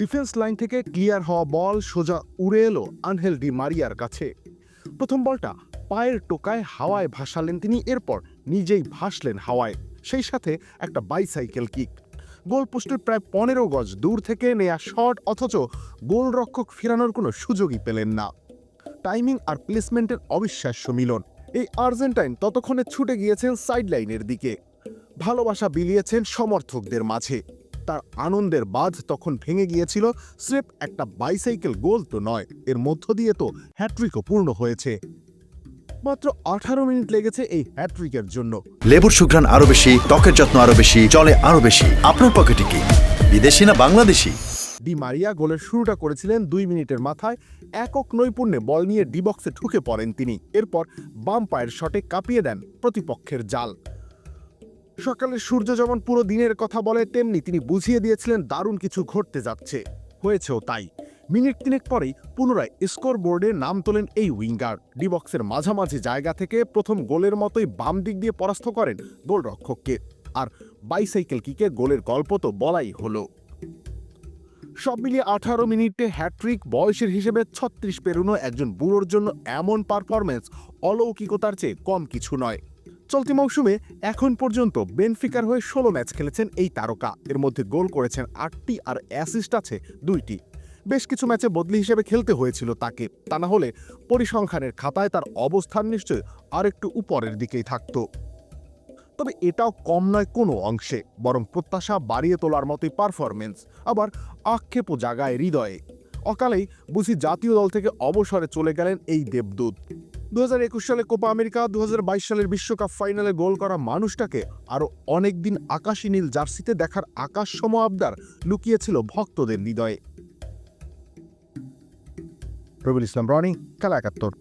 Defence line থেকে clear হওয়া বল সোজা উড়ে এলো আনহেল ডি মারিয়ার কাছে। প্রথম বলটা পায়ের টোকায় হাওয়ায় ভাসালেন তিনি, এরপর নিজেই ভাসলেন হাওয়ায়, সেই সাথে একটা বাইসাইকেল কিক। গোলপোস্টের প্রায় 15 গজ দূর থেকে নেয়া শট, অথচ গোলরক্ষক ফেরানোর কোনো সুযোগই পেলেন না। টাইমিং আর প্লেসমেন্টের অবিশ্বাস্য মিলন। এই আর্জেন্টাইন ততক্ষণে ছুটে গিয়েছেন সাইডলাইনের দিকে, ভালোবাসা বিলিয়েছেন সমর্থকদের মাঝে। তার আনন্দের বাঁধ তখন ভেঙে গিয়েছিল। স্রেফ একটা বাইসাইকেল গোল তো নয়, এর মধ্য দিয়ে তো হ্যাট্রিকও পূর্ণ হয়েছে। মাত্র 18 মিনিট লেগেছে এই হ্যাট্রিকের জন্য। লেবুর সুঘ্রাণ আরো বেশি, ত্বকের যত্ন আরো বেশি, চলে আরো বেশি। আপনার পকেটে কি বিদেশি না বাংলাদেশি? ডি মারিয়া গোলের শুরুটা করেছিলেন 2 মিনিটের মাথায়। একক নৈপুণ্যে বল নিয়ে ডি বক্সে ঢুকে পড়েন তিনি, এরপর বাম পায়ের শটে কাঁপিয়ে দেন প্রতিপক্ষের জাল। সকালের সূর্য যেমন পুরো দিনের কথা বলে, তেমনি তিনি বুঝিয়ে দিয়েছিলেন দারুণ কিছু ঘটতে যাচ্ছে। হয়েছেও তাই। মিনিট 3 পরেই পুনরায় স্কোর বোর্ডে নাম তোলেন এই উইঙ্গার। ডি বক্সের মাঝামাঝি জায়গা থেকে প্রথম গোলের মতোই বাম দিক দিয়ে পরাস্ত করেন গোলরক্ষককে। আর বাইসাইকেল কিকে গোলের গল্প তো বলাই হলো। সব মিলিয়ে 18 মিনিটে হ্যাট্রিক, বয়সের হিসেবে 36 পেরোনো একজন বুড়োর জন্য এমন পারফরম্যান্স অলৌকিকতার চেয়ে কম কিছু নয়। চলতি মৌসুমে এখন পর্যন্ত বেনফিকার হয়ে 16 ম্যাচ খেলেছেন এই তারকা। এর মধ্যে গোল করেছেন 8টি আর অ্যাসিস্ট আছে 2টি। বেশ কিছু ম্যাচে বদলি হিসেবে খেলতে হয়েছিল তাকে, তা না হলে পরিসংখ্যানের খাতায় তার অবস্থান নিশ্চয় আরেকটু উপরের দিকেই থাকতো। তবে এটাও কম নয় কোনো অংশে, বরং প্রত্যাশা বাড়িয়ে তোলার মতোই পারফরমেন্স। আবার আক্ষেপও জাগায় হৃদয়ে। অকালেই বুঝি জাতীয় দল থেকে অবসরে চলে গেলেন এই দেবদূত। 2021 সালে কোপা আমেরিকা, 2022 সালের বিশ্বকাপ ফাইনালে গোল করা মানুষটাকে আরও অনেকদিন আকাশী নীল জার্সিতে দেখার আকাশসম আবদার লুকিয়েছিল ভক্তদের হৃদয়ে। রবিউল ইসলাম রনি, খেলা 71।